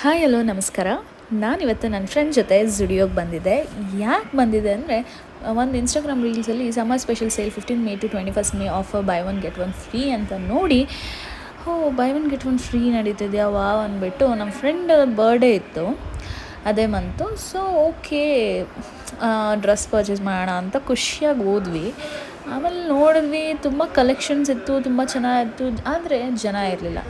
Hi hello ನಮಸ್ಕಾರ. ನಾನಿವತ್ತು ನನ್ನ ಫ್ರೆಂಡ್ ಜೊತೆ ಝುಡಿಯೋಗೆ ಬಂದಿದ್ದೆ. ಯಾಕೆ ಬಂದಿದೆ ಅಂದರೆ, ಒಂದು ಇನ್ಸ್ಟಾಗ್ರಾಮ್ ರೀಲ್ಸಲ್ಲಿ summer special sale 15 May to 21 May offer buy one get one free ಅಂತ ನೋಡಿ, buy one get one free ನಡೀತಿದೆಯಾ ವಾವ್ ಅಂದ್ಬಿಟ್ಟು ನಮ್ಮ ಫ್ರೆಂಡ್ ಬರ್ಡೇ ಇತ್ತು ಅದೇ month. So okay, dress purchase ಮಾಡೋಣ ಅಂತ ಖುಷಿಯಾಗಿ ಹೋದ್ವಿ. ಆಮೇಲೆ ನೋಡಿದ್ವಿ, ತುಂಬ ಕಲೆಕ್ಷನ್ಸ್ ಇತ್ತು, ತುಂಬ ಚೆನ್ನಾಗಿತ್ತು. ಆದರೆ ಜನ ಇರಲಿಲ್ಲ.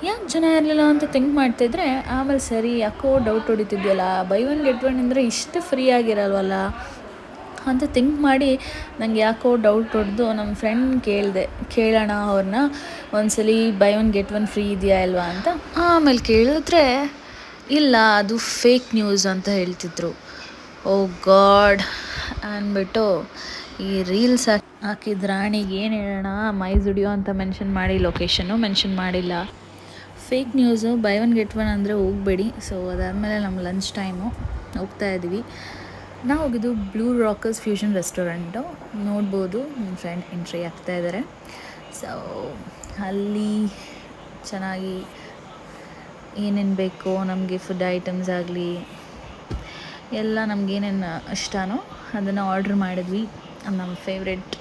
ಯಾಕೆ ಜನ ಇರಲಿಲ್ಲ ಅಂತ ಥಿಂಕ್ ಮಾಡ್ತಿದ್ರೆ, ಆಮೇಲೆ ಸರಿ ಯಾಕೋ ಡೌಟ್ ಹೊಡಿತಿದ್ಯಲ್ಲ, ಬೈ ಒನ್ ಗೆಟ್ ಒನ್ ಅಂದರೆ ಇಷ್ಟು ಫ್ರೀ ಆಗಿರಲ್ವಲ್ಲ ಅಂತ ಥಿಂಕ್ ಮಾಡಿ ನಂಗೆ ಯಾಕೋ ಡೌಟ್ ಹೊಡೆದು ನಮ್ಮ ಫ್ರೆಂಡ್ ಕೇಳೋಣ ಅವ್ರನ್ನ ಒಂದ್ಸಲಿ by one get one free ಇದೆಯಾ ಇಲ್ವಾ ಅಂತ. ಆಮೇಲೆ ಕೇಳಿದ್ರೆ ಇಲ್ಲ, ಅದು ಫೇಕ್ ನ್ಯೂಸ್ ಅಂತ ಹೇಳ್ತಿದ್ರು. ಓ ಗಾಡ್ ಅಂದ್ಬಿಟ್ಟು ಈ ರೀಲ್ಸ್ ಹಾಕಿದ ರಾಣಿಗೆ ಏನು ಹೇಳೋಣ, ಮೈ ಝುಡಿಯೋ ಅಂತ ಮೆನ್ಷನ್ ಮಾಡಿ ಲೊಕೇಶನ್ನು ಮೆನ್ಷನ್ ಮಾಡಿಲ್ಲ. Fake news. By one get one ಅಂದರೆ ಹೋಗಬೇಡಿ. ಸೊ ಅದಾದಮೇಲೆ ನಮ್ಮ ಲಂಚ್ ಟೈಮು ಹೋಗ್ತಾಯಿದ್ವಿ. ನಾವು ಹೋಗಿದ್ದು ಬ್ಲೂ ರಾಕರ್ಸ್ ಫ್ಯೂಷನ್ ರೆಸ್ಟೋರೆಂಟು. ನೋಡ್ಬೋದು, ನನ್ನ ಫ್ರೆಂಡ್ ಎಂಟ್ರಿ ಆಗ್ತಾಯಿದ್ದಾರೆ. ಸೊ ಅಲ್ಲಿ ಚೆನ್ನಾಗಿ ಏನೇನು ಬೇಕೋ ನಮಗೆ ಫುಡ್ ಐಟಮ್ಸ್ ಆಗಲಿ ಎಲ್ಲ ನಮಗೇನೇನು ಇಷ್ಟನೋ ಅದನ್ನು ಆರ್ಡ್ರ್ ಮಾಡಿದ್ವಿ. ನಮ್ಮ favourite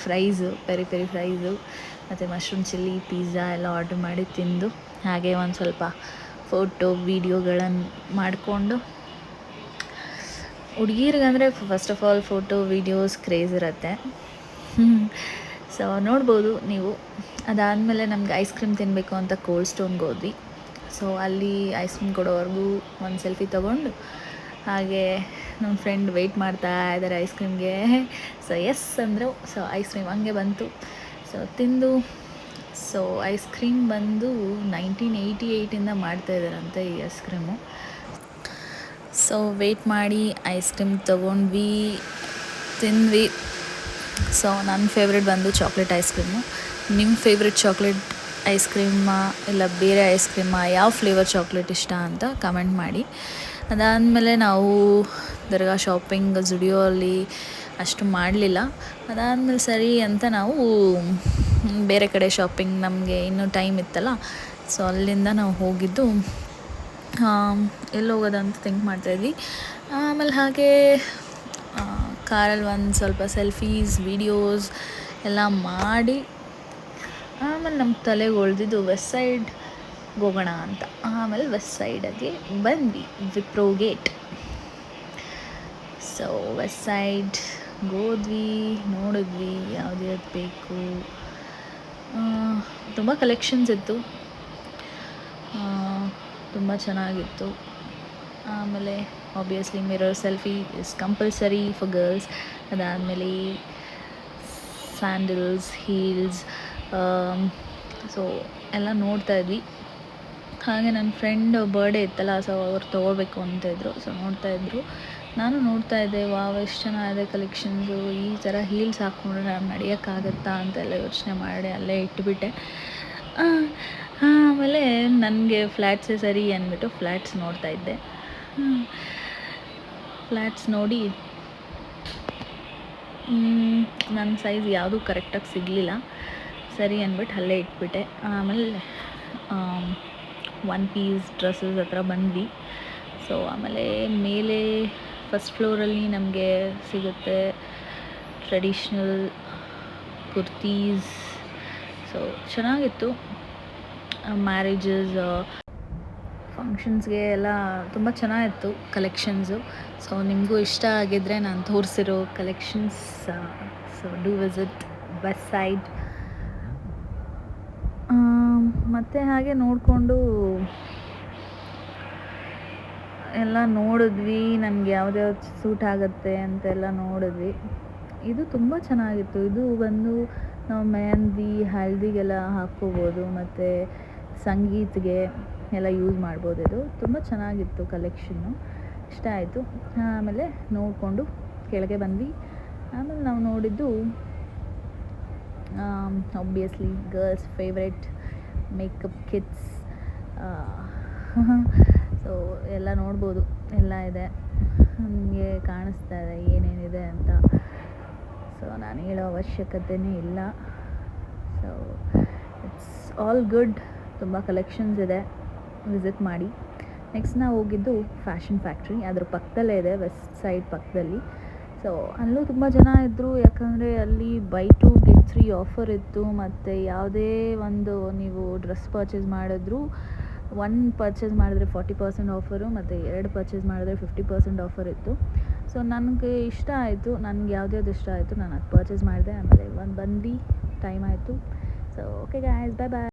fries, peri peri fries ಮತ್ತು ಮಶ್ರೂಮ್ ಚಿಲ್ಲಿ ಪಿಜ್ಜಾ ಎಲ್ಲ ಆರ್ಡ್ರ್ ಮಾಡಿ ತಿಂದು, ಹಾಗೆ ಒಂದು ಸ್ವಲ್ಪ ಫೋಟೋ ವೀಡಿಯೋಗಳನ್ನು ಮಾಡಿಕೊಂಡು, ಹುಡುಗಿರಿಗಂದರೆ first of all photo videos craze ಇರುತ್ತೆ. ಸೊ ನೋಡ್ಬೋದು ನೀವು. ಅದಾದಮೇಲೆ ನಮ್ಗೆ ಐಸ್ ಕ್ರೀಮ್ ತಿನ್ನಬೇಕು ಅಂತ ಕೋಲ್ಡ್ ಸ್ಟೋನ್ಗೆ ಹೋದ್ವಿ. ಸೊ ಅಲ್ಲಿ ಐಸ್ ಕ್ರೀಮ್ ಕೊಡೋವರೆಗೂ ಒಂದು ಸೆಲ್ಫಿ ತೊಗೊಂಡು, ಹಾಗೆ ನಮ್ಮ ಫ್ರೆಂಡ್ ವೆಯ್ಟ್ ಮಾಡ್ತಾ ಇದ್ದಾರೆ ಐಸ್ ಕ್ರೀಮ್ಗೆ. ಸೊ ಎಸ್ ಅಂದರು. ಸೊ ಐಸ್ ಕ್ರೀಮ್ ಹಂಗೆ ಬಂತು. ಸೊ ತಿಂದು, ಸೊ ಐಸ್ ಕ್ರೀಮ್ ಬಂದು 1988ಇಂದ ಮಾಡ್ತಾಯಿದ್ದಾರಂತೆ ಈ ಐಸ್ ಕ್ರೀಮು. ಸೊ ವೆಯ್ಟ್ ಮಾಡಿ ಐಸ್ ಕ್ರೀಮ್ ತೊಗೊಂಡ್ವಿ, ತಿಂದ್ವಿ. ಸೊ ನನ್ನ ಫೇವ್ರೆಟ್ ಬಂದು ಚಾಕ್ಲೇಟ್ ಐಸ್ ಕ್ರೀಮು. ನಿಮ್ಮ ಫೇವ್ರೆಟ್ ಚಾಕ್ಲೇಟ್ ಐಸ್ ಕ್ರೀಮಾ ಇಲ್ಲ ಬೇರೆ ಐಸ್ ಕ್ರೀಮಾ, ಯಾವ ಫ್ಲೇವರ್ ಚಾಕ್ಲೇಟ್ ಇಷ್ಟ ಅಂತ ಕಮೆಂಟ್ ಮಾಡಿ. ಅದಾದಮೇಲೆ ನಾವು ದರ್ಗಾ ಶಾಪಿಂಗ್ ಝುಡಿಯೋ ಅಲ್ಲಿ ಅಷ್ಟು ಮಾಡಲಿಲ್ಲ. ಅದಾದಮೇಲೆ ಸರಿ ಅಂತ ನಾವು ಬೇರೆ ಕಡೆ ಶಾಪಿಂಗ್, ನಮಗೆ ಇನ್ನೂ ಟೈಮ್ ಇತ್ತಲ್ಲ, ಸೊ ಅಲ್ಲಿಂದ ನಾವು ಹೋಗಿದ್ದು ಎಲ್ಲಿ ಹೋಗೋದಂತ ಥಿಂಕ್ ಮಾಡ್ತಾಯಿದ್ವಿ. ಆಮೇಲೆ ಹಾಗೆ ಕಾರಲ್ಲಿ ಒಂದು ಸ್ವಲ್ಪ ಸೆಲ್ಫೀಸ್ ವೀಡಿಯೋಸ್ ಎಲ್ಲ ಮಾಡಿ, ಆಮೇಲೆ ನಮ್ಮ ತಲೆಗೆ ಉಳಿದಿದ್ದು ವೆಸ್ಟ್ ಸೈಡ್ ಹೋಗೋಣ ಅಂತ. ಆಮೇಲೆ ವೆಸ್ಟ್ ಸೈಡಗೆ ಬಂದ್ವಿ, Wipro gate. So west side ಹೋದ್ವಿ, ನೋಡಿದ್ವಿ ಯಾವ್ದು ಬೇಕು. ತುಂಬ ಕಲೆಕ್ಷನ್ಸ್ ಇತ್ತು, ತುಂಬ ಚೆನ್ನಾಗಿತ್ತು. ಆಮೇಲೆ obviously mirror selfie is compulsory for girls. ಅದಾದಮೇಲೆ ಸ್ಯಾಂಡಲ್ಸ್, ಹೀಲ್ಸ್, ಸೊ ಎಲ್ಲ ನೋಡ್ತಾಯಿದ್ವಿ. ಹಾಗೆ ನನ್ನ ಫ್ರೆಂಡ್ ಬರ್ಡೇ ಇತ್ತಲ್ಲ, ಸೊ ಅವ್ರು ತೊಗೋಬೇಕು ಅಂತಿದ್ರು. ಸೊ ನೋಡ್ತಾಯಿದ್ರು, ನಾನು ನೋಡ್ತಾಯಿದ್ದೆ. ವಾವ್ ಎಷ್ಟು ಚೆನ್ನಾಗಿದೆ ಕಲೆಕ್ಷನ್ಸು. ಈ ಥರ ಹೀಲ್ಸ್ ಹಾಕ್ಕೊಂಡ್ರೆ ನಾನು ನಡೆಯೋಕ್ಕಾಗತ್ತಾ ಅಂತೆಲ್ಲ ಯೋಚನೆ ಮಾಡಿ ಅಲ್ಲೇ ಇಟ್ಬಿಟ್ಟೆ. ಆಮೇಲೆ ನನಗೆ ಫ್ಲ್ಯಾಟ್ಸೇ ಸರಿ ಅಂದ್ಬಿಟ್ಟು ಫ್ಲ್ಯಾಟ್ಸ್ ನೋಡ್ತಾಯಿದ್ದೆ. ಫ್ಲ್ಯಾಟ್ಸ್ ನೋಡಿ ನನ್ನ ಸೈಜ್ ಯಾವುದೂ ಕರೆಕ್ಟಾಗಿ ಸಿಗಲಿಲ್ಲ. ಸರಿ ಅಂದ್ಬಿಟ್ಟು ಅಲ್ಲೇ ಇಟ್ಬಿಟ್ಟೆ. ಆಮೇಲೆ ಒನ್ ಪೀಸ್ ಡ್ರೆಸ್ಸಸ್ ಹತ್ರ ಬಂದ್ವಿ. ಸೊ ಆಮೇಲೆ ಮೇಲೆ ಫಸ್ಟ್ ಫ್ಲೋರಲ್ಲಿ ನಮಗೆ ಸಿಗುತ್ತೆ ಟ್ರೆಡಿಷ್ನಲ್ ಕುರ್ತೀಸ್. ಸೊ ಚೆನ್ನಾಗಿತ್ತು. ಮ್ಯಾರೇಜಸ್, ಫಂಕ್ಷನ್ಸ್ಗೆ ಎಲ್ಲ ತುಂಬ ಚೆನ್ನಾಗಿತ್ತು ಕಲೆಕ್ಷನ್ಸು. ಸೊ ನಿಮಗೂ ಇಷ್ಟ ಆಗಿದ್ದರೆ ನಾನು ತೋರಿಸಿರೋ collections, so do visit Westside. ಮತ್ತು ಹಾಗೆ ನೋಡಿಕೊಂಡು ಎಲ್ಲ ನೋಡಿದ್ವಿ, ನಮ್ಗೆ ಯಾವ್ದ್ಯಾವ್ದು ಸೂಟ್ ಆಗುತ್ತೆ ಅಂತೆಲ್ಲ ನೋಡಿದ್ವಿ. ಇದು ತುಂಬ ಚೆನ್ನಾಗಿತ್ತು. ಇದು ಬಂದು ನಾವು ಮೆಹಂದಿ, ಹಲ್ದಿಗೆಲ್ಲ ಹಾಕ್ಕೋಬೋದು, ಮತ್ತು ಸಂಗೀತ್ಗೆ ಎಲ್ಲ ಯೂಸ್ ಮಾಡ್ಬೋದು. ಇದು ತುಂಬ ಚೆನ್ನಾಗಿತ್ತು ಕಲೆಕ್ಷನ್ನು, ಇಷ್ಟ ಆಯಿತು. ಆಮೇಲೆ ನೋಡಿಕೊಂಡು ಕೆಳಗೆ ಬಂದ್ವಿ. ಆಮೇಲೆ ನಾವು ನೋಡಿದ್ದು obviously girls favourite makeup kits. So ಎಲ್ಲ ನೋಡ್ಬೋದು, ಎಲ್ಲ ಇದೆ, ನಿಮಗೆ ಕಾಣಿಸ್ತಾ ಇದೆ ಏನೇನಿದೆ ಅಂತ. ಸೊ ನಾನು ಹೇಳೋ ಅವಶ್ಯಕತೆಯೇ ಇಲ್ಲ. So it's all good. ತುಂಬ ಕಲೆಕ್ಷನ್ಸ್ ಇದೆ, ವಿಸಿಟ್ ಮಾಡಿ. ನೆಕ್ಸ್ಟ್ ನಾವು ಹೋಗಿದ್ದು ಫ್ಯಾಷನ್ ಫ್ಯಾಕ್ಟ್ರಿ, ಅದ್ರ ಪಕ್ಕದಲ್ಲೇ ಇದೆ, ವೆಸ್ಟ್ ಸೈಡ್ ಪಕ್ಕದಲ್ಲಿ. ಸೊ ಅಲ್ಲೂ ತುಂಬ ಜನ ಇದ್ದರು, ಯಾಕಂದರೆ ಅಲ್ಲಿ ಬೈ 2 get 3 ಆಫರ್ ಇತ್ತು. ಮತ್ತು ಯಾವುದೇ ಒಂದು ನೀವು ಡ್ರೆಸ್ ಪರ್ಚೇಸ್ ಮಾಡಿದ್ರು, 1 ಪರ್ಚೇಸ್ ಮಾಡಿದ್ರೆ 40% ಆಫರು, ಮತ್ತು 2 ಪರ್ಚೇಸ್ ಮಾಡಿದ್ರೆ 50% ಆಫರ್ ಇತ್ತು. ಸೊ ನನಗೆ ಇಷ್ಟ ಆಯಿತು, ನನಗೆ ಯಾವ್ದು ಇಷ್ಟ ಆಯಿತು, ನಾನು ಅದು ಪರ್ಚೇಸ್ ಮಾಡಿದೆ. ಆಮೇಲೆ ಬಂದು ಟೈಮ್ ಆಯಿತು. ಸೊ ಓಕೆ ಗಾಯ್ಸ್, ಬಾಯ್ ಬಾಯ್.